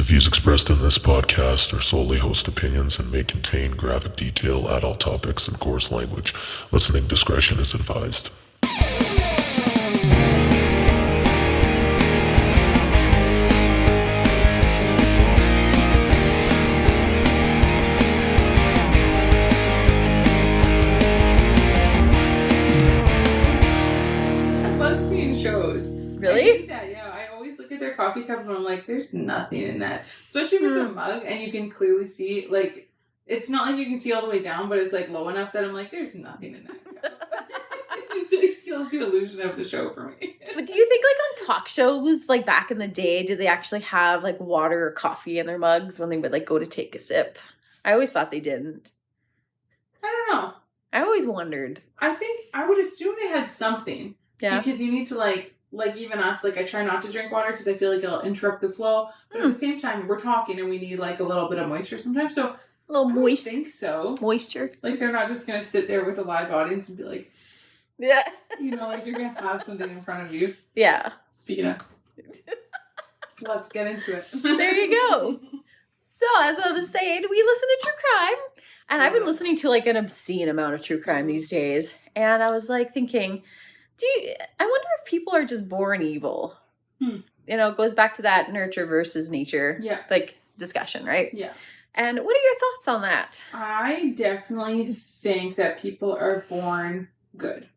views expressed in this podcast are solely host opinions and may contain graphic detail, adult topics, and coarse language. Listening discretion is advised. Really? Yeah. I always look at their coffee cup and I'm like, there's nothing in that. Especially with the mug, and you can clearly see, like, it's not like you can see all the way down, but it's, like, low enough that I'm like, there's nothing in that cup. It kills the illusion of the show for me. But do you think, like, on talk shows, like, back in the day, did they actually have, like, water or coffee in their mugs when they would, like, go to take a sip? I always thought they didn't. I don't know. I always wondered. I would assume they had something. Yeah. Because you need to, like even us, like, I try not to drink water because I feel like it'll interrupt the flow. But at the same time, we're talking and we need, like, a little bit of moisture sometimes. So, A little moist. I think so. Moisture. Like, they're not just going to sit there with a live audience and be like, yeah. You know, like, you're going to have something in front of you. Yeah. Speaking of, let's get into it. There you go. So, as I was saying, we listen to true crime. And I've been listening to, like, an obscene amount of true crime these days. And I was, like, thinking, I wonder if people are just born evil. You know, it goes back to that nurture versus nature, like, discussion, right? Yeah. And what are your thoughts on that? I definitely think that people are born good.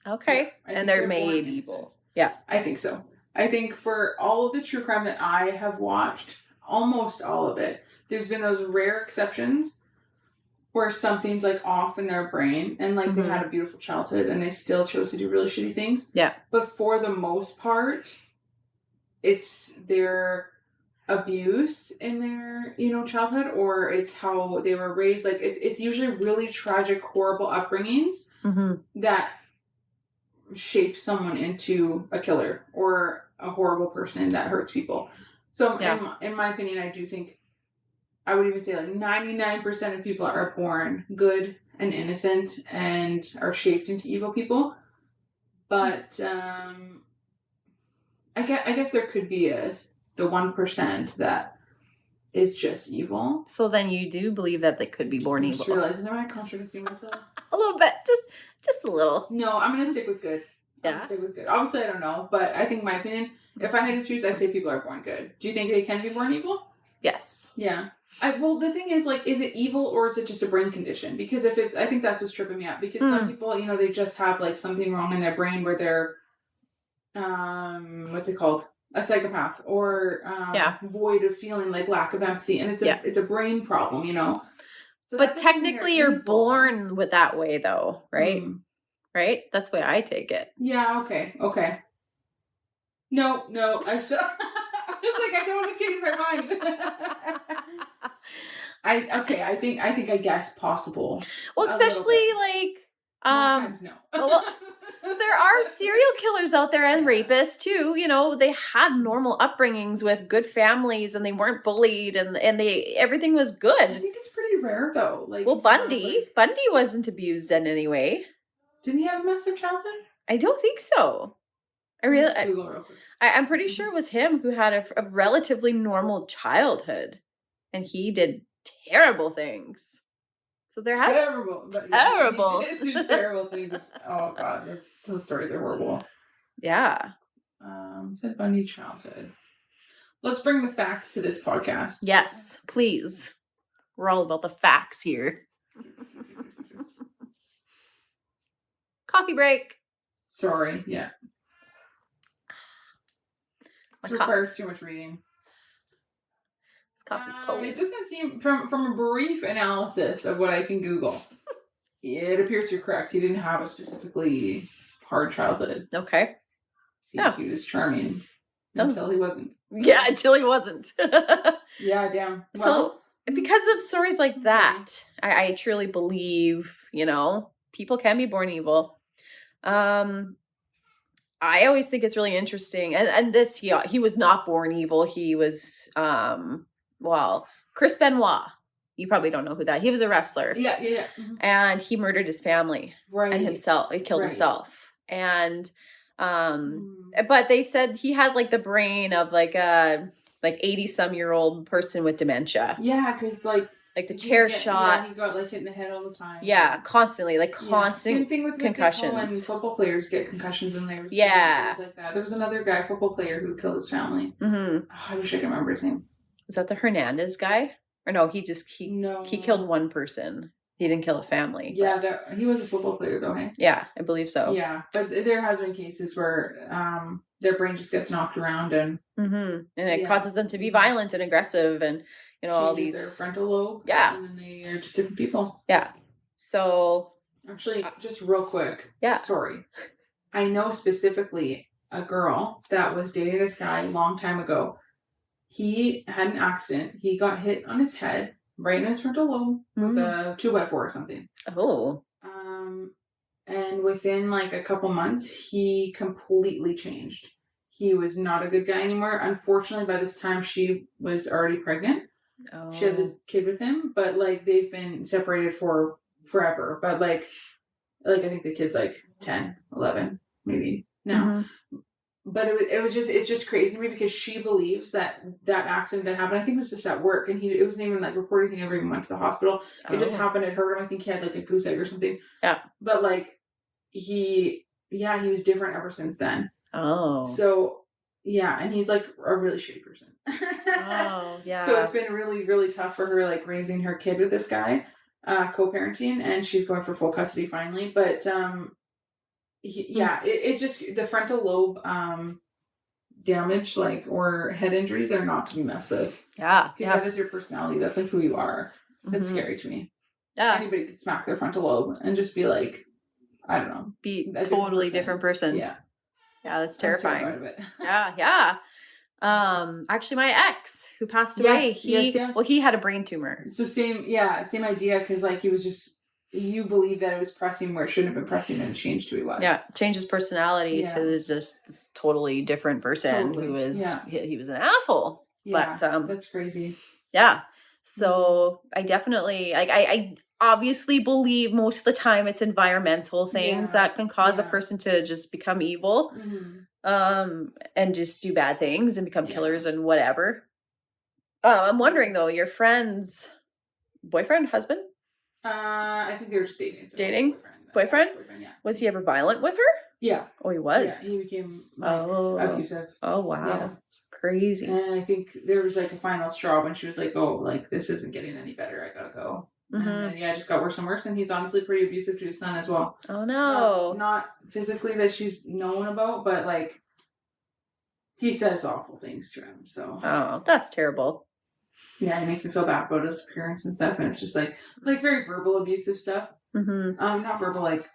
Okay. Yeah, and they're made evil. Innocent. Yeah. I think so. I think for all of the true crime that I have watched, almost all of it, there's been those rare exceptions where something's, like, off in their brain and, like, they had a beautiful childhood and they still chose to do really shitty things. Yeah. But for the most part, it's their abuse in their, you know, childhood, or it's how they were raised. Like, it's usually really tragic, horrible upbringings that shape someone into a killer or a horrible person that hurts people. So in my opinion, I do think, I would even say, like, 99% of people are born good and innocent and are shaped into evil people. But I guess there could be the 1% that is just evil. So then you do believe that they could be born evil. I just realized, am I contradicting myself? A little bit. Just a little. No, I'm going to stick with good. I'm gonna stick with good. Obviously, I don't know. But I think, my opinion, if I had to choose, I'd say people are born good. Do you think they can be born evil? Yes. Yeah. Well, the thing is, like, is it evil or is it just a brain condition? Because if it's, I think that's what's tripping me out. Because some people, you know, they just have, like, something wrong in their brain where they're, what's it called? A psychopath or void of feeling, like, lack of empathy, and it's a brain problem, you know. So but technically, you're born with that way, though, right? Right? That's the way I take it. Yeah. Okay. No, I still. I was like, I don't want to change my mind. I guess possible. Well, especially like most times no. Well, there are serial killers out there and rapists too. You know, they had normal upbringings with good families and they weren't bullied and everything was good. I think it's pretty rare though. Like, well, Bundy wasn't abused in any way. Didn't he have a messed up childhood? I don't think so. I'm pretty sure it was him who had a relatively normal childhood, and he did terrible things. So there has terrible things. Oh God, those stories are horrible. Yeah. Ted Bundy childhood. Let's bring the facts to this podcast. Yes, please. We're all about the facts here. Coffee break. Sorry. Yeah. This requires too much reading. This coffee's cold. It doesn't seem, from a brief analysis of what I can Google, it appears you're correct. He didn't have a specifically hard childhood. Okay. Seemed he was charming until he wasn't. So. Yeah, until he wasn't. Yeah, damn. Well, so, because of stories like that, I truly believe, you know, people can be born evil. I always think it's really interesting. And this, he was not born evil. He was, Chris Benoit. You probably don't know who that. He was a wrestler. Yeah. Mm-hmm. And he murdered his family. Right. And himself. He killed himself. And, but they said he had, like, the brain of, like, a like 80-some-year-old person with dementia. Yeah, because like the chair shots. Yeah, he got like hit in the head all the time. Yeah, constantly, like constant Same thing with concussions. when football players get concussions and things like that. There was another guy, football player, who killed his family. Oh, I wish I could remember his name. Was that the Hernandez guy? Or no, he killed one person. He didn't kill a family. Yeah, he was a football player though, hey? Yeah, I believe so. Yeah, but there has been cases where their brain just gets knocked around and it causes them to be violent and aggressive and all these their frontal lobe. Yeah, and then they are just different people. Yeah. So actually, just real quick. Yeah. Sorry, I know specifically a girl that was dating this guy a long time ago. He had an accident. He got hit on his head, right in his frontal lobe, with a 2x4 or something. Oh. And within like a couple months, he completely changed. He was not a good guy anymore. Unfortunately, by this time, she was already pregnant. Oh. She has a kid with him, but like they've been separated for forever. But like I think the kid's like 10, 11, maybe now. But it's just crazy to me because she believes that accident that happened, I think it was just at work, and it wasn't even like reported. He never even went to the hospital. It just happened. It hurt him. I think he had like a goose egg or something. Yeah. But like he was different ever since then. Oh. So yeah, and he's like a really shitty person. Oh yeah. So it's been really, really tough for her, like raising her kid with this guy, co-parenting, and she's going for full custody finally. But it's just the frontal lobe damage, like, or head injuries are not to be messed with. Yeah. Because that is your personality. That's like who you are. That's scary to me. Yeah. Anybody could smack their frontal lobe and just be like, I don't know. Be a totally different person. Yeah. Yeah, that's terrifying. I'm terrified of it. Yeah. Actually my ex who passed away, he had a brain tumor. So same idea, because like he was just, you believe that it was pressing where it shouldn't have been pressing, and it changed who he was. Yeah, changed his personality to this totally different person who was he was an asshole. Yeah, but that's crazy. Yeah. So I definitely I obviously believe most of the time it's environmental things that can cause a person to just become evil. And just do bad things and become killers and whatever. I'm wondering though, your friend's boyfriend, husband? I think they were just dating. Dating? Boyfriend? Yeah. Was he ever violent with her? Yeah. Oh, he was? Yeah, he became abusive. Oh, wow. Yeah. Crazy. And I think there was like a final straw when she was like, oh, like this isn't getting any better. I gotta go. And then, it just got worse and worse. And he's honestly pretty abusive to his son as well. Oh, no. Not physically that she's known about, but like he says awful things to him. So. Oh, that's terrible. Yeah, he makes him feel bad about his appearance and stuff, and it's just like very verbal abusive stuff. Not verbal, like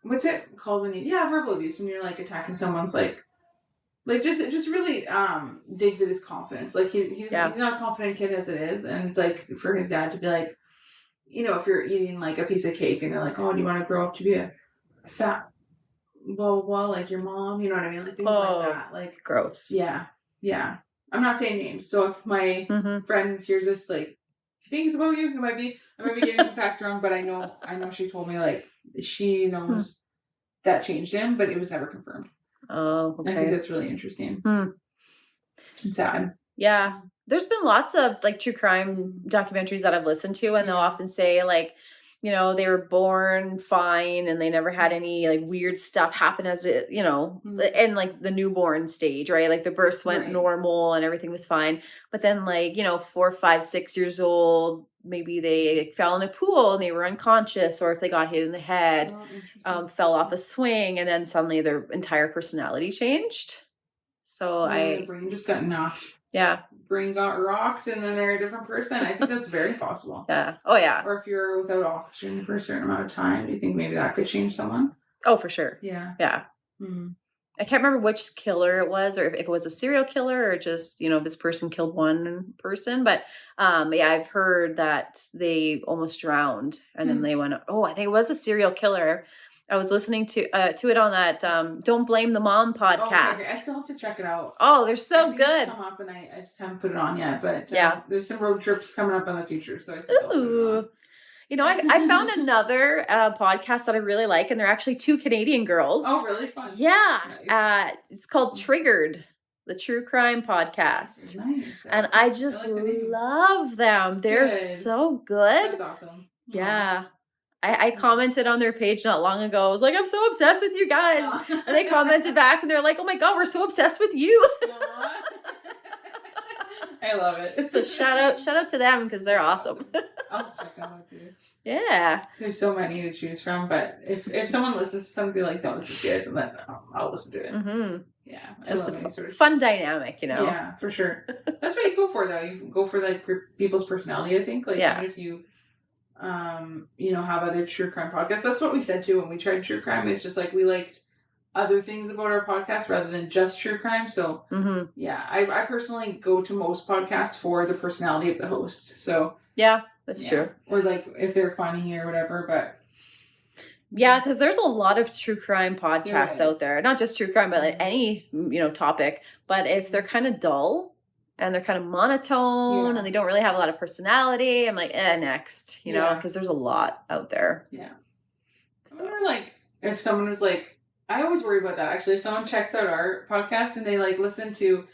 what's it called when verbal abuse, when you're like attacking someone's like just really digs at his confidence. Like he's not a confident kid as it is, and it's like for his dad to be like, if you're eating like a piece of cake and they're like, oh, do you want to grow up to be a fat blah blah blah like your mom? You know what I mean? Like things like that. Like gross. Yeah. I'm not saying names, so if my friend hears this, like, she thinks about you, I might be getting some facts wrong, but I know she told me, like, she knows that changed him, but it was never confirmed. Oh, okay. I think that's really interesting. And sad. Yeah. There's been lots of, like, true crime documentaries that I've listened to, and they'll often say, like, they were born fine and they never had any like weird stuff happen as it, and like the newborn stage, right? Like the birth went normal and everything was fine. But then like, 4, 5, 6 years old, maybe they fell in a pool and they were unconscious, or if they got hit in the head, fell off a swing, and then suddenly their entire personality changed. So the brain just got knocked. Yeah. Brain got rocked and then they're a different person. I think that's very possible. Yeah. Oh, yeah. Or if you're without oxygen for a certain amount of time, do you think maybe that could change someone? Oh, for sure. Yeah. Yeah. I can't remember which killer it was, or if it was a serial killer, or just, this person killed one person. But I've heard that they almost drowned and then they went, I think it was a serial killer. I was listening to it on that Don't Blame the Mom podcast. Okay. I still have to check it out. Oh, they're so good. It's come up and I just haven't put it on yet, but there's some road trips coming up in the future, so I think I'll put it on. I found another podcast that I really like, and they're actually 2 Canadian girls. Oh, really? Fun. Yeah. Nice. It's called Triggered. the True Crime Podcast. Nice. And I just like the name. love them. They're Good. so good. That's awesome. Yeah. I commented on their page not long ago. I was like, I'm so obsessed with you guys. Aw. And they commented back and they're like, oh my God, we're so obsessed with you. Aw. I love it. So shout out to them because they're awesome. I'll check them out too. Yeah. There's so many to choose from, but if someone listens to something like, no, this is good, then I'll listen to it. Mm-hmm. Yeah. It's just a fun dynamic, you know? Yeah, for sure. That's what you go for, though. You go for, like, people's personality, I think. Like, even if you, have other true crime podcasts. That's what we said, too, when we tried true crime. It's just, like, we liked other things about our podcast rather than just true crime. So, yeah, I personally go to most podcasts for the personality of the host. So, yeah, that's true. Or, like, if they're funny or whatever, but... Yeah, because there's a lot of true crime podcasts out there. Not just true crime, but like any, topic. But if they're kind of dull and they're kind of monotone and they don't really have a lot of personality, I'm like, next, because there's a lot out there. Yeah. So. Or like, if someone was like, I always worry about that, actually. If someone checks out our podcast and they, like, listen to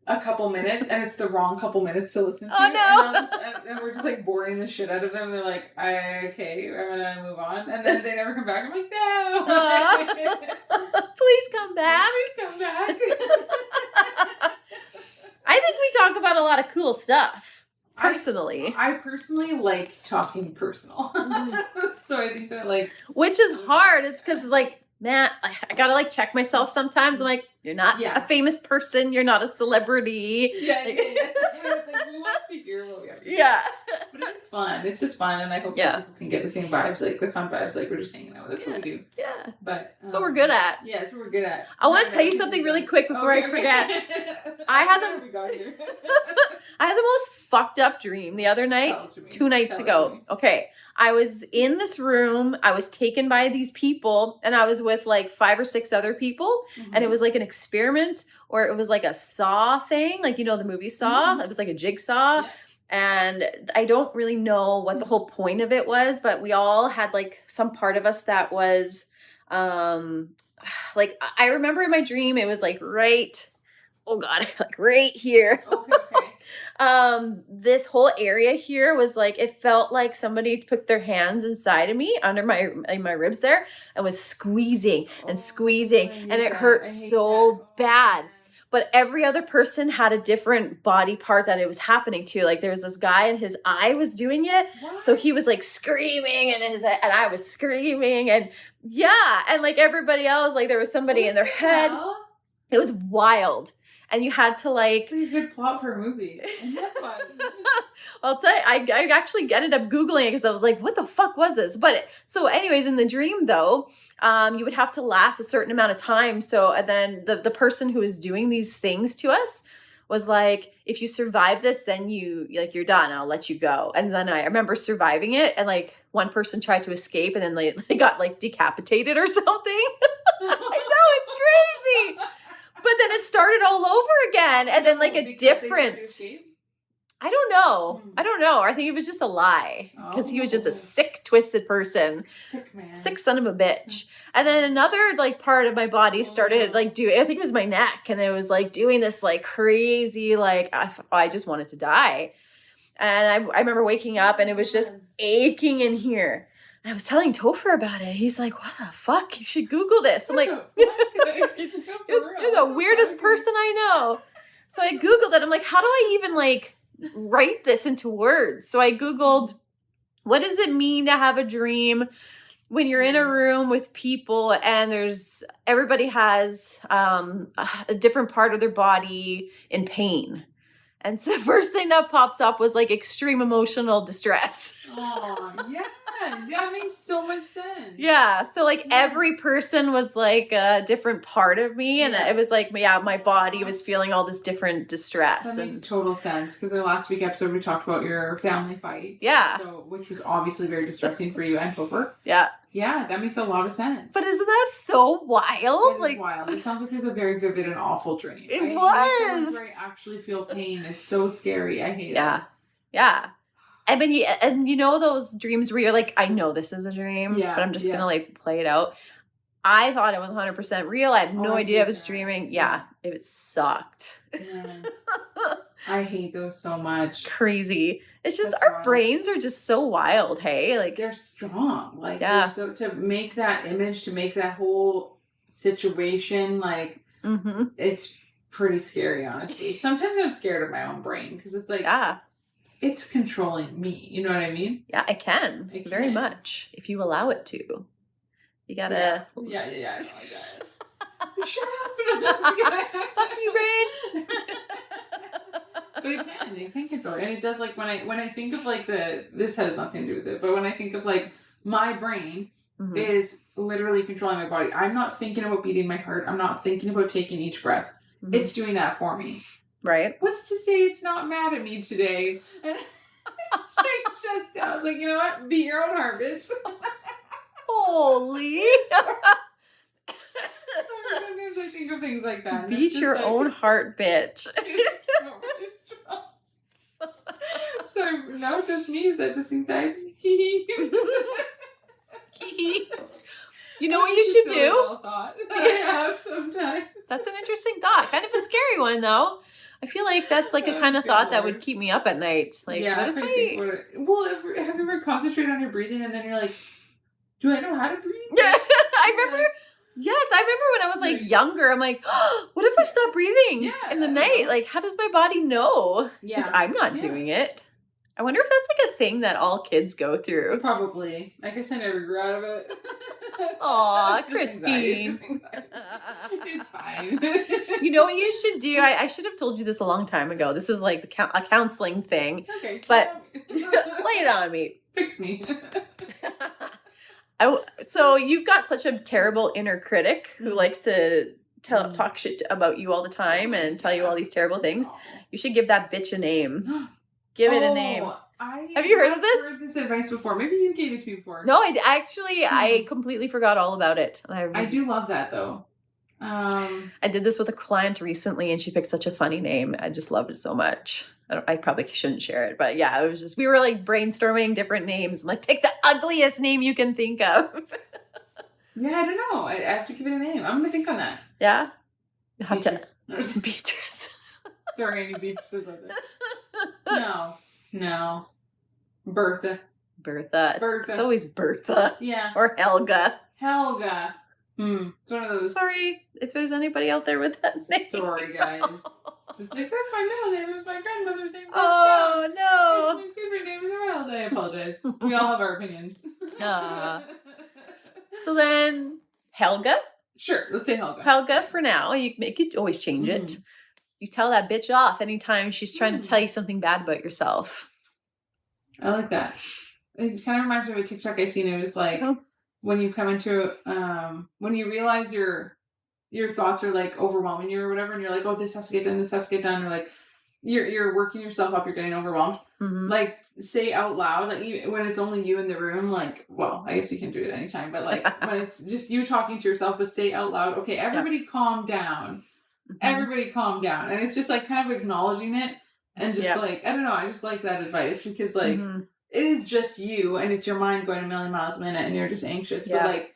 a couple minutes and it's the wrong couple minutes to listen to. Oh, no! And we're just, like, boring the shit out of them. They're like, okay, I'm gonna move on. And then they never come back. I'm like, no! Please come back. Please come back. I think we talk about a lot of cool stuff, personally. I personally like talking personal. So I think that, like... Which is hard. It's because, like, man, I gotta, like, check myself sometimes. I'm like, you're not a famous person. You're not a celebrity. Yeah. It's like, we want to hear what we have to say. Yeah. But it's fun. It's just fun. And I hope that people can get the same vibes, like the fun vibes, like we're just hanging out. That's what we do. Yeah. But that's what we're good at. Yeah, that's what we're good at. I want to tell you something really quick before I forget. I had the most fucked up dream the other night, 2 nights ago. Okay. I was in this room. I was taken by these people and I was with like 5 or 6 other people. And it was like an experiment or it was like a Saw thing. Like, the movie Saw. It was like a jigsaw. Yeah. And I don't really know what the whole point of it was, but we all had like some part of us that was, like, I remember in my dream, it was like right here. Okay. This whole area here was like, it felt like somebody put their hands inside of me under my ribs there and was squeezing and squeezing and it hurt so bad. But every other person had a different body part that it was happening to. Like there was this guy and his eye was doing it. What? So he was like screaming and I was screaming and and like everybody else, like there was somebody in their head. It was wild. And you had to like... Pretty good plot for a movie. I'll tell you, I actually ended up Googling it because I was like, what the fuck was this? But so anyways, in the dream though, you would have to last a certain amount of time. So, and then the person who was doing these things to us was like, if you survive this, then you're done. I'll let you go. And then I remember surviving it. And like one person tried to escape and then they got like decapitated or something. I know, it's crazy. But then it started all over again. And then like a different... I don't know. I think it was just a lie. Because he was just a sick, twisted person. Sick man. Sick son of a bitch. And then another like part of my body started like doing, I think it was my neck. And it was like doing this like crazy, like I just wanted to die. And I remember waking up and it was just aching in here. And I was telling Topher about it. He's like, what the fuck? You should Google this. I'm like, you're the weirdest person I know. So I Googled it. I'm like, how do I even like write this into words? So I Googled, what does it mean to have a dream when you're in a room with people and everybody has a different part of their body in pain? And so the first thing that pops up was like extreme emotional distress. Oh, yeah. That makes so much sense. Yeah. So like every person was like a different part of me. And it was like, my body was feeling all this different distress. That makes total sense. Because in the last week episode, we talked about your family fight. Yeah. So, which was obviously very distressing for you and Topher. Yeah. Yeah, that makes a lot of sense. But isn't that so wild? It is wild. It sounds like it was a very vivid and awful dream. It was. Where I actually feel pain. It's so scary. I hate it. Yeah. I mean, and you know those dreams where you're like, I know this is a dream, but I'm just going to like play it out. I thought it was 100% real. I had no I idea hate I was that. dreaming. Yeah, it sucked. Yeah. I hate those so much. Crazy. It's just That's our wild. brains are just so wild, hey? Like, They're strong. Like, Yeah. so to make that image, to make that whole situation, like, it's pretty scary, honestly. Sometimes I'm scared of my own brain because it's like, yeah. it's controlling me. You know what I mean? Yeah, I can. It Very can. much. If you allow it to. You gotta... Yeah. I know, I got it. Shut up. Fuck you, brain. But it can control it. And it does, like, when I think of, like, this has nothing to do with it, but when I think of, like, my brain is literally controlling my body. I'm not thinking about beating my heart. I'm not thinking about taking each breath. It's doing that for me. Right. What's to say it's not mad at me today? And she shuts down. I was like, you know what? Beat your own heart, bitch. Holy. Sometimes I think of things like that. Beat your own heart, bitch. So now just me? Is that just anxiety? You know what you should do? I have sometimes. That's an interesting thought. Kind of a scary one, though. I feel like that's like a kind of thought that would keep me up at night. Like, yeah, what if I... Well, have you ever concentrated on your breathing and then you're like, do I know how to breathe? Yeah, I remember... Yes, I remember when I was like younger, I'm like, oh, what if I stop breathing in the night? Like, how does my body know? Because I'm not doing it. I wonder if that's like a thing that all kids go through. Probably. I guess I never grew out of it. Aw, Christine. It's fine. You know what you should do? I should have told you this a long time ago. This is like a counseling thing. Okay. But lay it on me. Fix me. So you've got such a terrible inner critic who likes to talk shit about you all the time and tell you all these terrible things. You should give that bitch a name. Give it a name. Have you heard of this? I've heard this advice before. Maybe you gave it to me before. No, I completely forgot all about it. I do love that though. I did this with a client recently and she picked such a funny name. I just loved it so much. I probably shouldn't share it, but yeah, it was just, we were like brainstorming different names. I'm like, pick the ugliest name you can think of. Yeah, I don't know. I have to give it a name. I'm going to think on that. Yeah? You have Beatrice. to. Beatrice. Sorry, any Beatrices out there. No. Bertha. It's always Bertha. Yeah. Or Helga. It's one of those. Sorry if there's anybody out there with that name. Sorry, guys. It's just like, that's my middle name. It was my grandmother's name. Oh, no. It's my favorite name in the world. I apologize. We all have our opinions. So then, Helga? Sure, let's say Helga. Helga for now. You could always change it. You tell that bitch off anytime she's trying to tell you something bad about yourself. I like that. It kind of reminds me of a TikTok I seen. It was like, when you come into, when you realize your thoughts are like overwhelming you or whatever, and you're like, oh, this has to get done, or like, you're working yourself up, you're getting overwhelmed. Like, say out loud, like, when it's only you in the room, like, well, I guess you can do it anytime, but like, when it's just you talking to yourself, but say out loud, okay, everybody calm down. Everybody calm down. And it's just like kind of acknowledging it and just like, I don't know, I just like that advice because like, it is just you and it's your mind going a million miles a minute and you're just anxious, but like,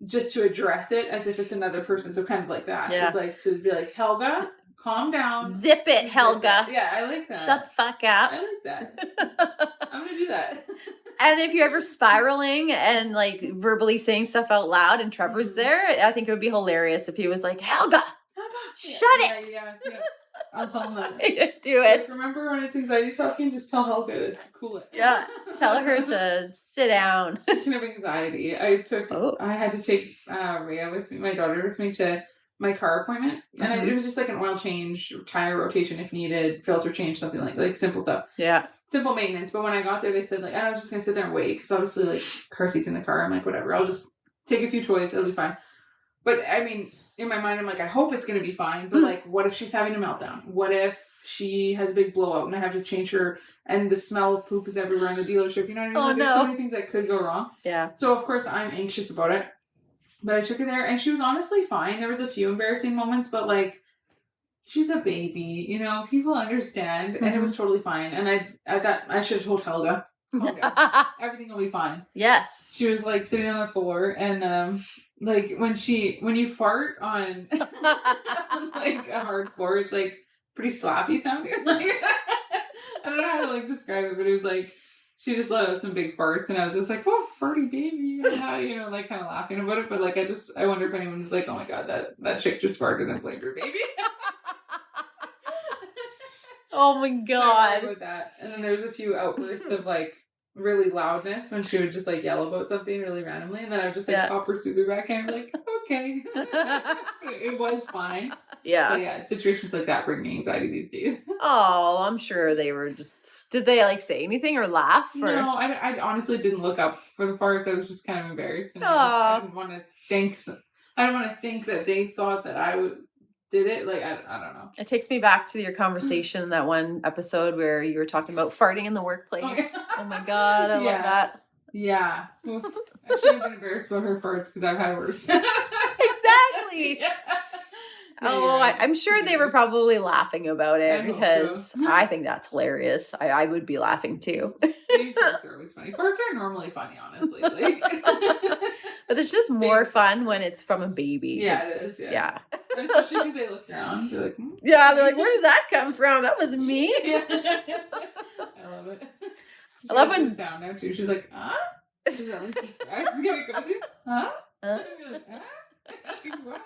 just to address it as if it's another person. So kind of like that. It's like to be like, Helga, calm down. Zip it, Helga. Yeah, I like that. Shut the fuck up. I like that. I'm going to do that. And if you're ever spiraling and like verbally saying stuff out loud and Trevor's there, I think it would be hilarious if he was like, Helga, shut it. Yeah. I'll tell him that. Do it. Like, remember when it's anxiety talking, just tell Helga to cool it. Yeah. Tell her to sit down. Speaking of anxiety, I had to take Rhea with me, my daughter with me to my car appointment. And it was just like an oil change, tire rotation if needed, filter change, something like simple stuff. Yeah. Simple maintenance. But when I got there, they said like, I was just going to sit there and wait. Because obviously like car seats in the car. I'm like, whatever. I'll just take a few toys. It'll be fine. But I mean, in my mind, I'm like, I hope it's going to be fine. But like, what if she's having a meltdown? What if she has a big blowout and I have to change her and the smell of poop is everywhere in the dealership? You know what I mean? Like, there's so many things that could go wrong. Yeah. So of course I'm anxious about it. But I took her there and she was honestly fine. There was a few embarrassing moments, but like, she's a baby, you know, people understand. And it was totally fine. And I thought I should have told Helga. calm down. Everything will be fine. Yes. She was like sitting on the floor and like when you fart on like a hard floor, it's like pretty slappy sounding. Like I don't know how to like describe it, but it was like she just let out some big farts and I was just like, oh, farty baby, and how, you know, like kind of laughing about it. But like I wonder if anyone was like, oh my god, that chick just farted and blamed her baby. Oh my god. With that. And then there's a few outbursts of like really loudness when she would just like yell about something really randomly, and then I would just like pop her soother back and be like, okay. It was fine. Yeah. But yeah, situations like that bring me anxiety these days. Oh, I'm sure they were just, did they like say anything or laugh? Or? No, I honestly didn't look up for the farts. I was just kind of embarrassed. And I didn't want to think that they thought that I did it. Like, I don't know. It takes me back to your conversation, that one episode where you were talking about farting in the workplace. Oh my god, I love that. Yeah. I should have been embarrassed about her farts because I've had worse. Exactly. Yeah. Oh, right. I'm sure they were probably laughing about it because I think that's hilarious. I would be laughing too. Maybe farts are always funny. Farts are normally funny, honestly. Like. But it's just more fun when it's from a baby. Yeah, it is. Yeah. Especially because they look around. They're like, yeah, they're like, where did that come from? That was me. I love it. I love when sound now too. She's like, huh? She's like, huh? Like, what?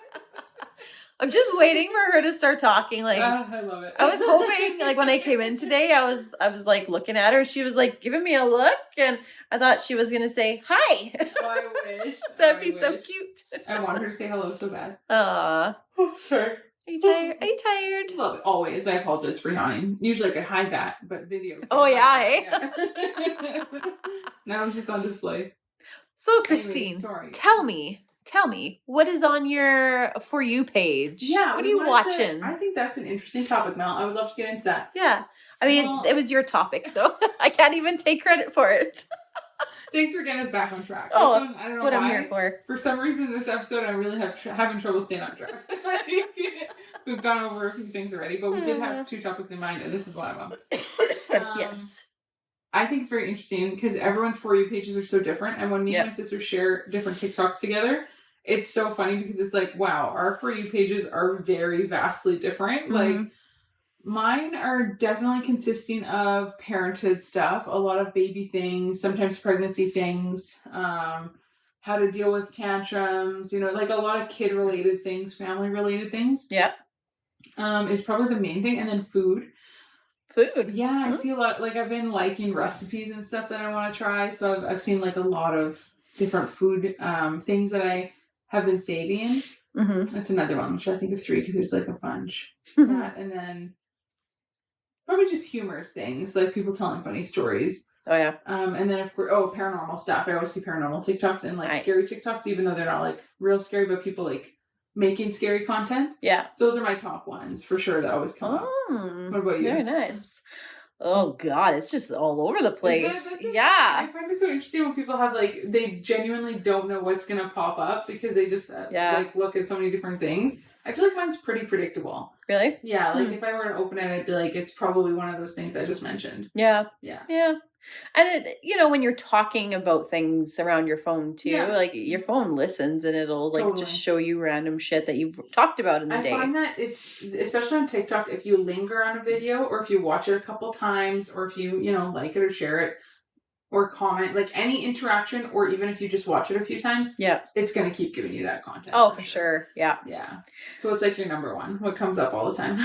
I'm just waiting for her to start talking. Like, I love it. I was hoping, like, when I came in today, I was like looking at her. She was like giving me a look, and I thought she was gonna say hi. Oh, I wish. That'd be so cute. I want her to say hello so bad. Sorry. Are you tired? Are you tired? Love it. Always. I apologize for yawning. Usually I could hide that, but video. Oh yeah, hey. Yeah. Now I'm just on display. So Christine, sorry. Tell me, what is on your For You page? Yeah. What are you watching? I think that's an interesting topic, Mel. I would love to get into that. Yeah. I mean, it was your topic, so I can't even take credit for it. Thanks for getting us back on track. Oh, that's what I'm here for. For some reason, this episode, I really having trouble staying on track. We've gone over a few things already, but we did have 2 topics in mind, and this is one of them. Yes. I think it's very interesting because everyone's For You pages are so different, and when me and my sister share different TikToks together, it's so funny because it's like, wow, our For You pages are very vastly different. Mm-hmm. Like, mine are definitely consisting of parenthood stuff, a lot of baby things, sometimes pregnancy things, how to deal with tantrums, you know, like a lot of kid-related things, family-related things. Yeah. Is probably the main thing. And then food. Food? Yeah, I see a lot, like I've been liking recipes and stuff that I want to try, so I've seen like a lot of different food things that I have been saving. Mm-hmm. That's another one. I'm trying to think of 3 because there's like a bunch. That, and then probably just humorous things, like people telling funny stories. Oh, yeah. And then, of course, paranormal stuff. I always see paranormal TikToks and, like, scary TikToks, even though they're not, like, real scary, but people, like, making scary content. Yeah. So those are my top ones, for sure, that always come up. What about you? Very nice. Oh, God, it's just all over the place. Yeah. I find it so interesting when people have, like, they genuinely don't know what's going to pop up because they just, like, look at so many different things. I feel like mine's pretty predictable. Really? Yeah, like if I were to open it, I'd be like, it's probably one of those things I just mentioned. Yeah. Yeah. Yeah. And, when you're talking about things around your phone, too, like, your phone listens and it'll, like, just show you random shit that you've talked about in the day. I find that it's, especially on TikTok, if you linger on a video or if you watch it a couple times or if you, like it or share it, or comment, like any interaction, or even if you just watch it a few times, it's going to keep giving you that content. Oh, for sure. Yeah. Yeah. So what's like your number one? What comes up all the time?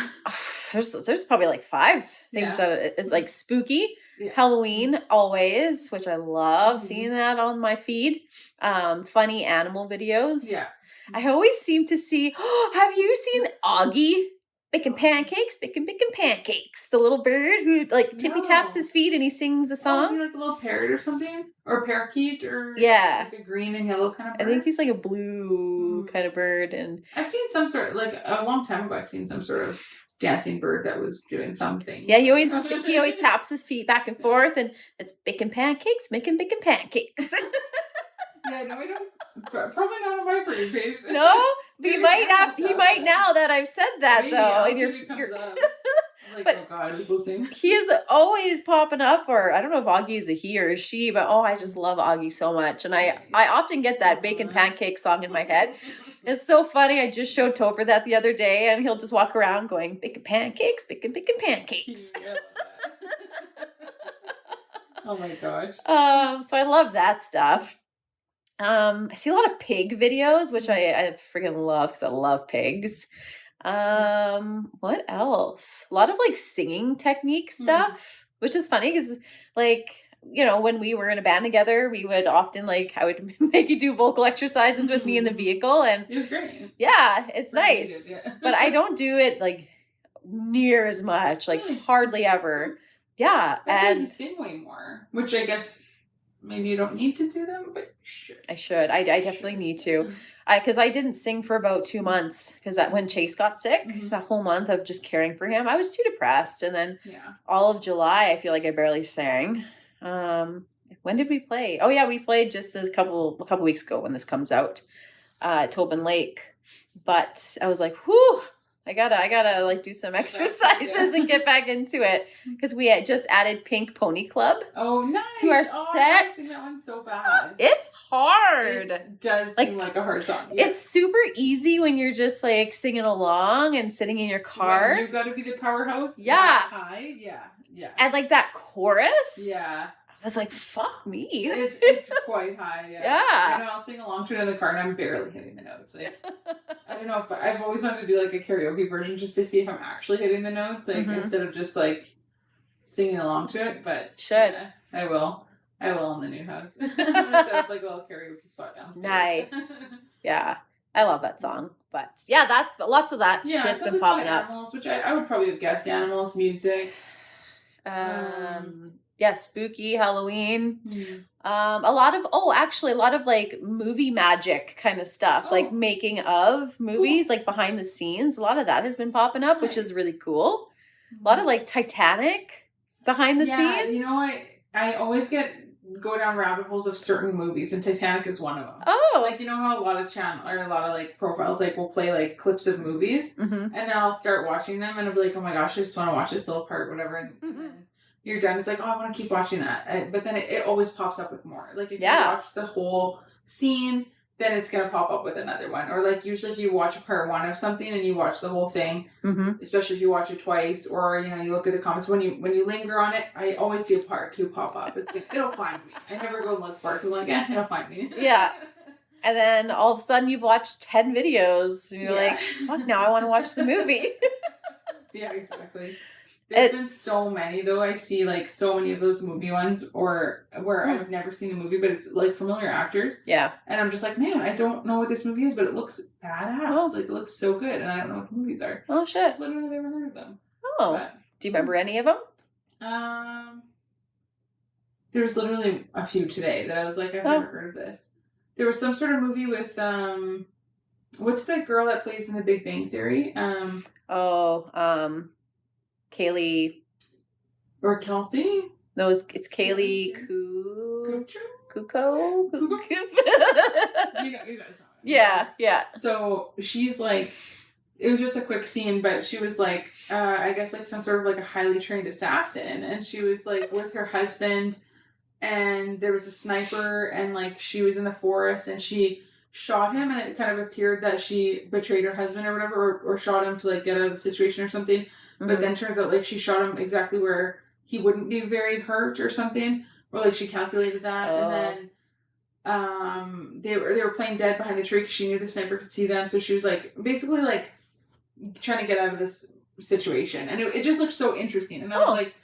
There's probably like 5 things that it's like spooky, Halloween always, which I love seeing that on my feed. Funny animal videos. Yeah. I always seem to see, have you seen Augie? Baking pancakes. The little bird who like tippy taps his feet and he sings a song. Is he like a little parrot or something? Or a parakeet or like a green and yellow kind of bird? I think he's like a blue kind of bird. And I've seen some sort of, like a long time ago, I've seen some sort of dancing bird that was doing something. Yeah, he always taps his feet back and forth and it's making pancakes. Yeah, no, I don't. Probably not on my For You page. No, but he Maybe might I have. He might now that I've said that Maybe, though. I'll And see you're, if it comes you're up. I'm like, but- oh god, people sing. he is always popping up, or I don't know if Augie is a he or a she, but I just love Augie so much, and I often get that bacon pancake song in my head. It's so funny. I just showed Topher that the other day, and he'll just walk around going bacon pancakes, bacon pancakes. Yeah, I love that. Oh my gosh. So I love that stuff. I see a lot of pig videos, which I freaking love because I love pigs. What else? A lot of like singing technique stuff, which is funny because like, when we were in a band together, we would often I would make you do vocal exercises with me in the vehicle, and It was great. yeah, it's Really nice. good, yeah. But I don't do it like near as much, like Really? hardly ever. Yeah, I think you and sing way more, which I guess maybe you don't need to do them, but you should. I should. I definitely need to. Because I didn't sing for about 2 months because when Chase got sick, that whole month of just caring for him, I was too depressed. And then all of July, I feel like I barely sang. When did we play? Oh yeah, we played just a couple weeks ago when this comes out, at Tobin Lake. But I was like, whew, I gotta like do some exercises and get back into it because we had just added Pink Pony Club. Oh, nice. To our I set. sing that one so bad. It's hard. It does seem like a hard song. It's super easy when you're just like singing along and sitting in your car. When you gotta be the powerhouse. Yeah. High. Yeah. And like that chorus. Yeah. I was like, fuck me. It's quite high, yeah. Yeah. And I'll sing along to it in the car and I'm barely hitting the notes. Like, I don't know if I've always wanted to do like a karaoke version just to see if I'm actually hitting the notes, like instead of just like singing along to it. But yeah, I will in the new house. I'm gonna set up like a little karaoke spot downstairs. Nice. Yeah. I love that song. But yeah, lots of that shit's been popping up. Animals, which I would probably have guessed animals, music. Yeah, spooky, Halloween. A lot of like movie magic kind of stuff, like making of movies, like behind the scenes. A lot of that has been popping up, which is really cool. A lot of like Titanic behind the scenes. You know, I always go down rabbit holes of certain movies, and Titanic is one of them. Oh, like, you know how a lot of like profiles like will play like clips of movies, and then I'll start watching them, and I'll be like, oh my gosh, I just want to watch this little part, whatever, and then you're done. It's like, oh, I want to keep watching that, but then it always pops up with more. Like if you watch the whole scene, then it's gonna pop up with another one. Or like usually if you watch a part one of something and you watch the whole thing, especially if you watch it twice, or you look at the comments when you linger on it, I always see a part two pop up. It'll find me. I never go look for it. I'm like, it'll find me. Yeah. And then all of a sudden you've watched 10 videos and you're like, fuck, now I want to watch the movie. Yeah, exactly. There's been so many, though. I see, like, so many of those movie ones or where I've never seen the movie, but it's, like, familiar actors. Yeah. And I'm just like, man, I don't know what this movie is, but it looks badass. Oh. Like, it looks so good, and I don't know what the movies are. Oh, shit. I've literally never heard of them. Oh. But, do you remember any of them? There's literally a few today that I was like, I've never heard of this. There was some sort of movie with, what's the girl that plays in The Big Bang Theory? Kaylee. Or Kelsey? No, it's Kaylee Kuko? You guys know. Yeah. So she's like, it was just a quick scene, but she was like, I guess like some sort of like a highly trained assassin, and she was like with her husband, and there was a sniper, and like she was in the forest, and she shot him, and it kind of appeared that she betrayed her husband or whatever, or shot him to like get out of the situation or something. But then turns out like she shot him exactly where he wouldn't be very hurt or something, or like she calculated that, and then they were playing dead behind the tree because she knew the sniper could see them, so she was like basically like trying to get out of this situation, and it just looked so interesting, and I was like,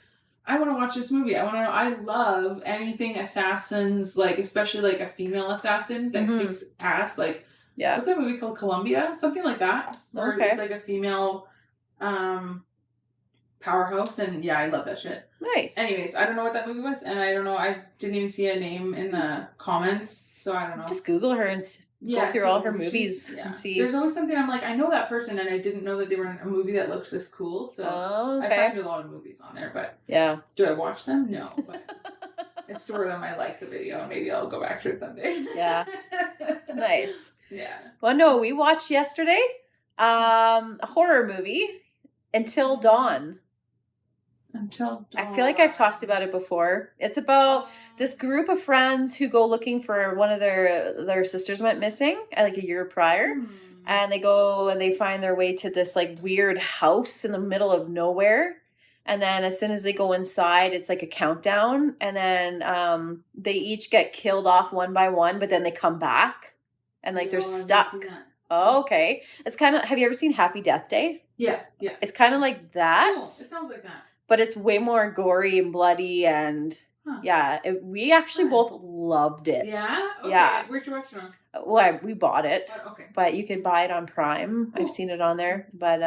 I want to watch this movie. I love anything assassins, like especially like a female assassin that kicks ass. Like, what's that movie called? Columbia, something like that, where it's like a female powerhouse, and I love that shit. Nice. Anyways, I don't know what that movie was, and I don't know. I didn't even see a name in the comments, so I don't know. Just Google her and go through all her movies and see. There's always something I'm like, I know that person, and I didn't know that they were in a movie that looks this cool. So I find a lot of movies on there, but do I watch them? No. But Store them. I like the video. Maybe I'll go back to it someday. Yeah. Nice. Yeah. Well, no, we watched yesterday a horror movie, Until Dawn. Until Dawn. I feel like I've talked about it before. It's about this group of friends who go looking for one of their sisters went missing like a year prior. And they go and they find their way to this like weird house in the middle of nowhere. And then as soon as they go inside, it's like a countdown. And then they each get killed off one by one, but then they come back and like they're stuck. Oh, okay. It's kind of, have you ever seen Happy Death Day? Yeah. Yeah. It's kind of like that. Cool. It sounds like that. But it's way more gory and bloody and yeah, we actually both loved it. Yeah? Okay. Yeah. Where'd you watch it on? Well, we bought it. Okay. But you could buy it on Prime. Cool. I've seen it on there. But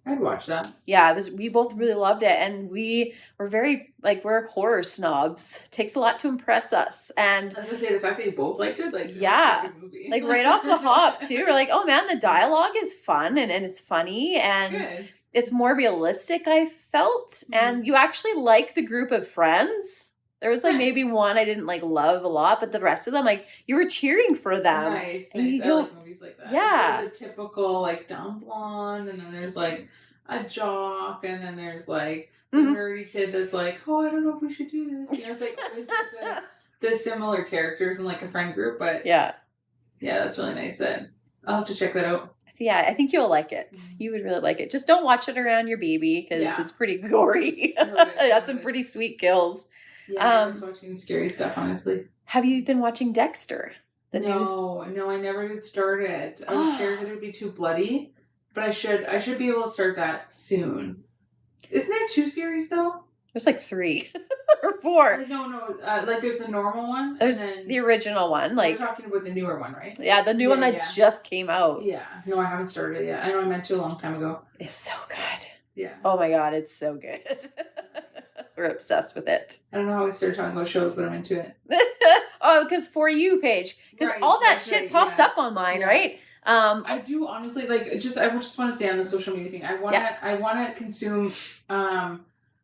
I'd watch that. yeah, we both really loved it. And we were very, like, we're horror snobs. It takes a lot to impress us. And I was gonna say, the fact that you both liked it, like, yeah, that's a good movie. like right off the hop too. We're like, oh man, the dialogue is fun and it's funny and Good. it's more realistic, I felt. And you actually like the group of friends. There was like maybe one I didn't like love a lot, but the rest of them, like, you were cheering for them. Nice. And Nice. you I don't- like movies like that. Yeah. It's like the typical, like, dumb blonde, and then there's, like, a jock, and then there's, like, the nerdy kid that's like, oh, I don't know if we should do this. You know, it's like always like the similar characters in, like, a friend group, but Yeah. yeah, that's really nice. I'll have to check that out. Yeah, I think you'll like it. You would really like it. Just don't watch it around your baby because Yeah. it's pretty gory. Right, That's some right. pretty sweet kills. Yeah, I was watching scary stuff, honestly. Have you been watching Dexter? No, I never did start it. I was scared that it would be too bloody, but I should be able to start that soon. Isn't there 2 series though? There's like 3 or 4. Like, no, like there's the normal one. There's and then the original one. Like, we're talking about the newer one, right? yeah, the new one that just came out. Yeah, no, I haven't started it yet. I know I meant to a long time ago. It's so good. Yeah. Oh my god, it's so good. We're obsessed with it. I don't know how we started talking about shows, but I'm into it. Oh, because For You page. Because Right, all that that's shit right, pops yeah. up on mine, Yeah. right? I do honestly I just want to say on the social media thing, I want to consume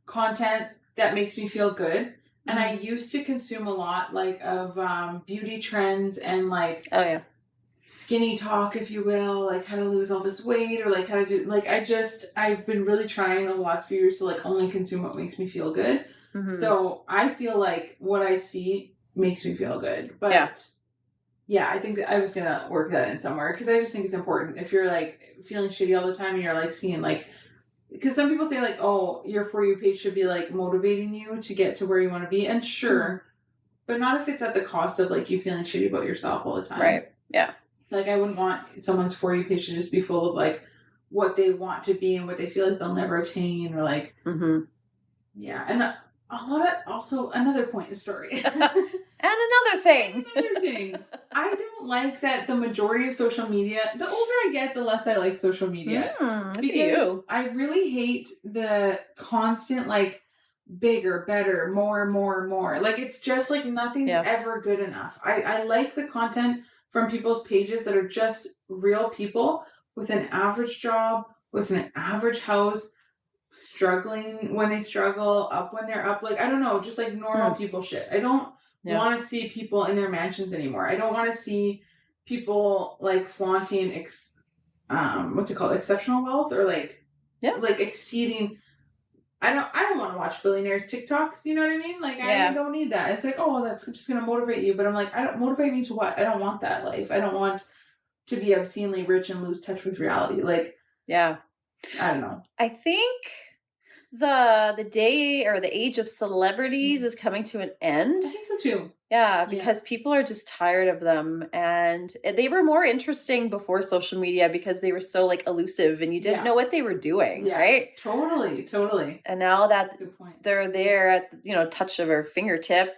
content that makes me feel good. And I used to consume a lot like of beauty trends and like oh yeah, skinny talk, if you will, like how to lose all this weight or like how to do like I've been really trying the last few years to like only consume what makes me feel good. So I feel like what I see makes me feel good. But yeah, I think that I was gonna work that in somewhere because I just think it's important. If you're like feeling shitty all the time and you're like seeing like, because some people say like, oh, your For You page should be like motivating you to get to where you want to be, and sure, but not if it's at the cost of like you feeling shitty about yourself all the time. right, yeah. Like I wouldn't want someone's For You page to just be full of like what they want to be and what they feel like they'll never attain or like, yeah, and a lot of also another point in the story. And another thing. I don't like that the majority of social media, the older I get, the less I like social media. Look at Because you. I really hate the constant, like, bigger, better, more. Like, it's just like nothing's ever good enough. I like the content from people's pages that are just real people with an average job, with an average house, struggling when they struggle, up when they're up. Like, I don't know, just like normal people shit. I don't want to see people in their mansions anymore. I don't want to see people like flaunting what's it called, exceptional wealth, or like like exceeding. I don't want to watch billionaires TikToks, you know what I mean? Like I don't need that. It's like, oh, that's just gonna motivate you, but I'm like, I don't motivate me to what? I don't want that life. I don't want to be obscenely rich and lose touch with reality. Like, I don't know. I think the day or the age of celebrities is coming to an end. I think so too. Yeah, because people are just tired of them, and they were more interesting before social media because they were so like elusive and you didn't know what they were doing, right? Totally. And now that Good point. they're there at the touch of our fingertip,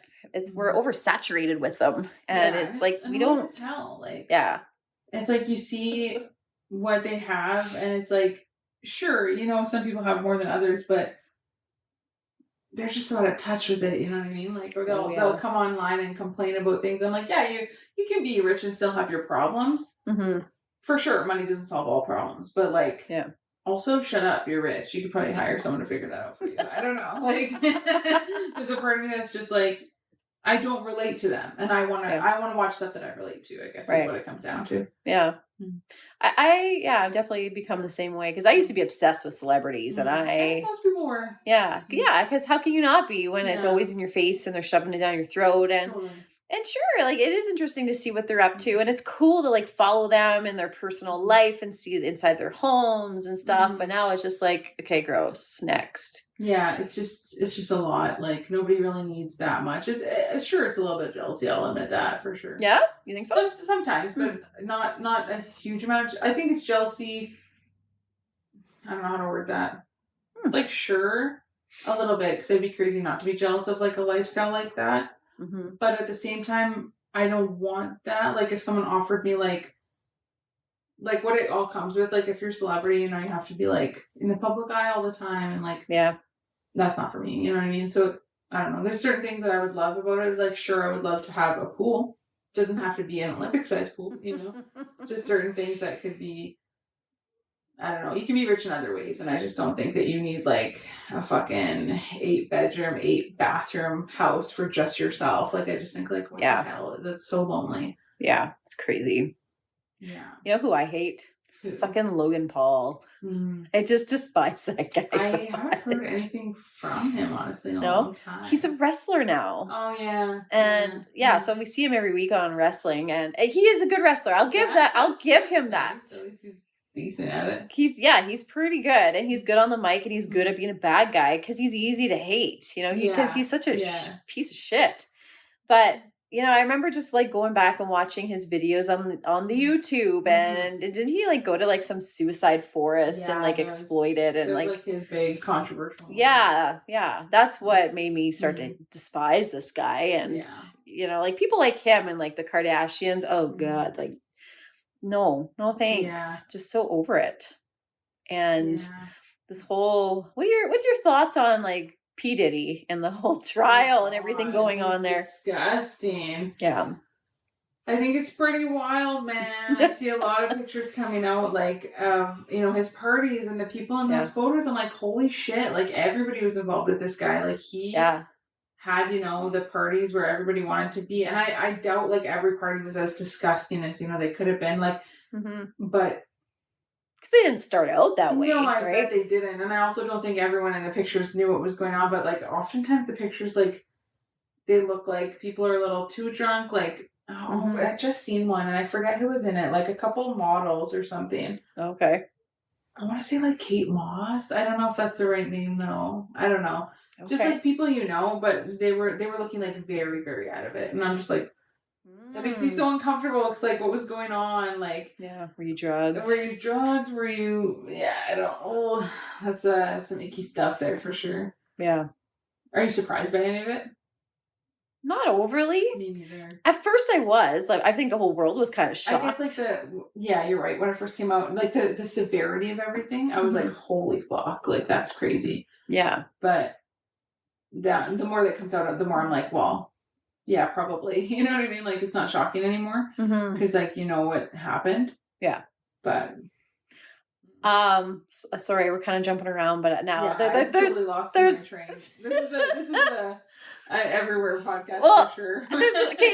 we're oversaturated with them, and it's like we don't. It's like you see what they have, and it's like, sure, some people have more than others, but they're just so out of touch with it, you know what I mean? Like, or they'll come online and complain about things. I'm like, yeah, you can be rich and still have your problems. For sure, money doesn't solve all problems, but like, also shut up, you're rich. You could probably hire someone to figure that out for you. I don't know. Like, there's a part of me that's just like, I don't relate to them, and I want to. Yeah. I want to watch stuff that I relate to. I guess is what it comes down to. Yeah. Mm. I've definitely become the same way because I used to be obsessed with celebrities, and Most people were. yeah, because how can you not be when it's Yeah. always in your face and they're shoving it down your throat Totally. and sure, like it is interesting to see what they're up to, and it's cool to like follow them in their personal life and see inside their homes and stuff. But now it's just like, okay, gross. Next. Yeah, it's just a lot. Like nobody really needs that much. It's sure it's a little bit jealousy. I'll admit that for sure. Yeah, you think so? Sometimes, but not a huge amount. I think it's jealousy. I don't know how to word that. Like sure, a little bit, because I'd be crazy not to be jealous of like a lifestyle like that. Mm-hmm. But at the same time, I don't want that. Like if someone offered me like what it all comes with, like if you're a celebrity, you know, you have to be like in the public eye all the time, and like that's not for me. You know what I mean? So I don't know. There's certain things that I would love about it. Like sure, I would love to have a pool. Doesn't have to be an Olympic sized pool. You know, just certain things that could be. I don't know. You can be rich in other ways, and I just don't think that you need like a fucking 8-bedroom, 8-bathroom house for just yourself. Like I just think like what the hell? That's so lonely. Yeah, it's crazy. Yeah. You know who I hate? Who? Fucking Logan Paul. I just despise that guy. I so haven't much. heard anything from him honestly in a long time. He's a wrestler now. Oh yeah. And so we see him every week on wrestling, and he is a good wrestler. I'll give him that. At least he's decent at it. He's pretty good, and he's good on the mic, and he's good at being a bad guy because he's easy to hate, you know, because he's such a piece of shit. But you know, I remember just like going back and watching his videos on the YouTube, and didn't he like go to like some suicide forest and like exploit it, and like his big controversial. Yeah, that's what made me start to despise this guy, and you know, like people like him and like the Kardashians. Oh God, like no thanks, just so over it. And this whole what's your thoughts on like P. Diddy and the whole trial and everything going on there? Disgusting. Yeah. I think it's pretty wild, man. I see a lot of pictures coming out like of, you know, his parties and the people in those photos. I'm like, holy shit, like everybody was involved with this guy. Like he had, you know, the parties where everybody wanted to be. And I doubt like every party was as disgusting as, you know, they could have been. Like but because they didn't start out that way. No, I bet they didn't. And I also don't think everyone in the pictures knew what was going on. But like oftentimes the pictures, like they look like people are a little too drunk. Like, I just seen one and I forget who was in it. Like a couple models or something. Okay. I want to say like Kate Moss. I don't know if that's the right name though. I don't know. Okay. Just like people you know, but they were looking like very, very out of it. And I'm just like, that makes me so uncomfortable. It's like, what was going on? Like, were you drugged? Were you? Yeah, I don't. Oh, that's some icky stuff there for sure. Yeah. Are you surprised by any of it? Not overly. Me neither. At first, I was like, I think the whole world was kind of shocked. I guess like you're right. When it first came out, like the severity of everything, I was like, holy fuck, like that's crazy. Yeah. But the more that comes out, the more I'm like, well. Yeah, probably. You know what I mean? Like, it's not shocking anymore. Because, like, you know what happened. Yeah. But. Sorry, we're kind of jumping around, but now I totally lost my train. This is a everywhere podcast for sure.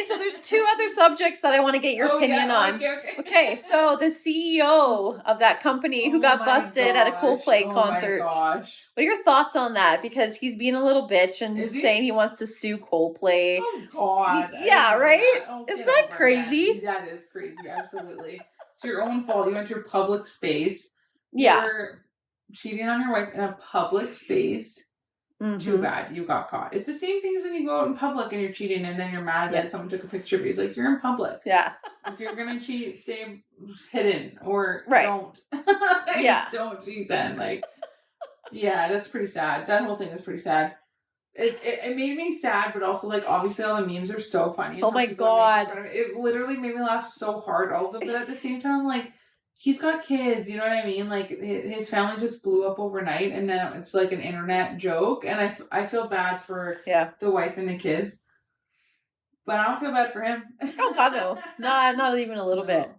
So there's two other subjects that I want to get your opinion on. Okay, so the CEO of that company who got busted at a Coldplay concert. Oh my gosh. What are your thoughts on that? Because he's being a little bitch and saying he wants to sue Coldplay. Oh God. Right? Isn't that crazy? That is crazy, absolutely. It's your own fault. You enter public space. Yeah. You're cheating on your wife in a public space. Too bad you got caught. It's the same thing as when you go out in public and you're cheating and then you're mad that someone took a picture of you. It's like, you're in public. Yeah. If you're going to cheat, stay hidden or don't. Don't cheat then. Like, yeah, that's pretty sad. That whole thing was pretty sad. It made me sad, but also, like, obviously all the memes are so funny. Oh my God. It literally made me laugh so hard, all of them. But at the same time, like, he's got kids, you know what I mean? Like, his family just blew up overnight, and now it's like an internet joke. And I feel bad for the wife and the kids. But I don't feel bad for him. Oh, God, no. Not even a little bit.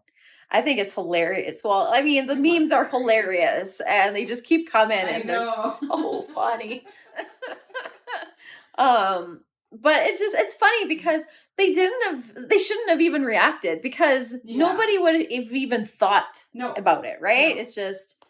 I think it's hilarious. Well, I mean, the memes are hilarious, and they just keep coming, and they're so funny. But it's funny because they shouldn't have even reacted because nobody would have even thought about it, right? No. It's just,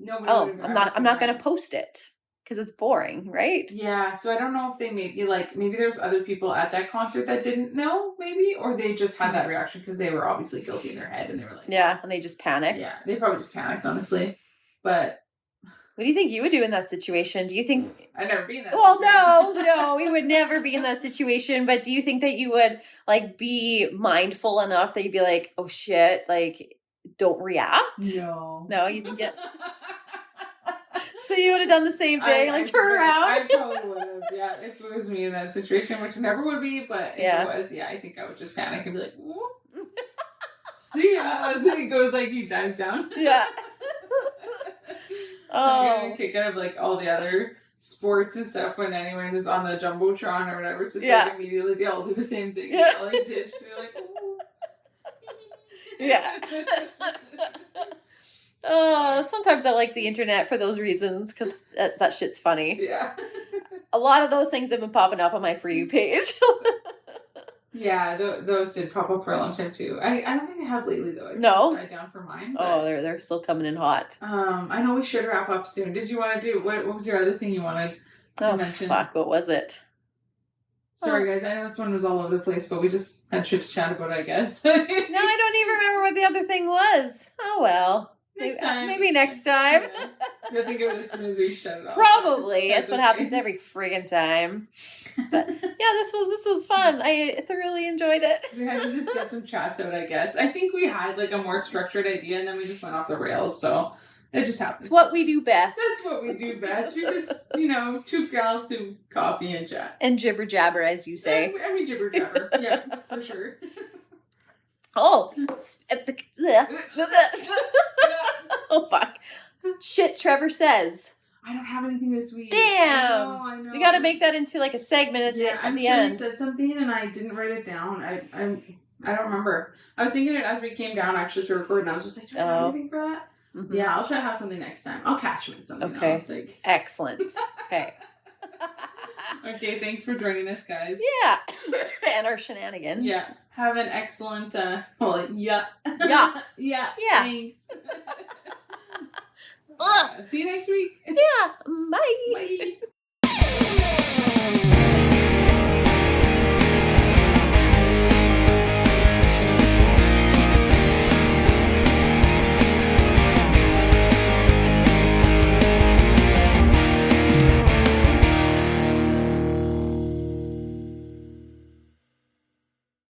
I'm not going to post it because it's boring, right? Yeah. So I don't know if they maybe there's other people at that concert that didn't know, maybe, or they just had that reaction because they were obviously guilty in their head and they were like, and they just panicked. Yeah, they probably just panicked, honestly. But what do you think you would do in that situation? Do you think... I'd never be in that situation. No, we would never be in that situation. But do you think that you would, be mindful enough that you'd be like, oh, shit, don't react? No. No, you think it... So you would have done the same thing, turn around? I probably would have, yeah, if it was me in that situation, which never would be. But if it was, I think I would just panic and be like, see ya. As it goes, he dives down. Yeah. I'm getting a kick out of all the other sports and stuff when anyone is on the Jumbotron or whatever. It's just immediately they all do the same thing. Yeah. They all ditch. They're like, ooh. Yeah. Oh, sometimes I like the internet for those reasons because that shit's funny. Yeah. A lot of those things have been popping up on my For You page. Yeah, those did pop up for a long time too. I don't think they have lately though. No? I down for mine. But, they're still coming in hot. I know we should wrap up soon. Did you want to do what was your other thing you wanted to mention? Fuck, what was it? Sorry guys, I know this one was all over the place, but we just had shit to chat about, I guess. No, I don't even remember what the other thing was. Oh well. Maybe next time. Yeah. You'll think of it as soon as we shut it off. Probably. That's what happens every friggin' time. But yeah, this was fun. I thoroughly enjoyed it. We had to just get some chats out, I guess. I think we had a more structured idea and then we just went off the rails, so it just happens. It's what we do best. That's what we do best. We just, two gals who coffee and chat. And jibber jabber, as you say. I mean jibber jabber. Yeah, for sure. Oh. Oh, fuck. Shit Trevor says. I don't have anything this week. Damn. I know. We got to make that into a segment at the end. I'm sure you said something and I didn't write it down. I don't remember. I was thinking it as we came down actually to record and I was just like, do I have anything for that? Mm-hmm. Yeah, I'll try to have something next time. I'll catch you in something else. Excellent. Okay. Okay, thanks for joining us, guys. Yeah. And our shenanigans. Yeah. Have an excellent, Yeah. Yeah. Thanks. See you next week. Yeah. Bye. Bye.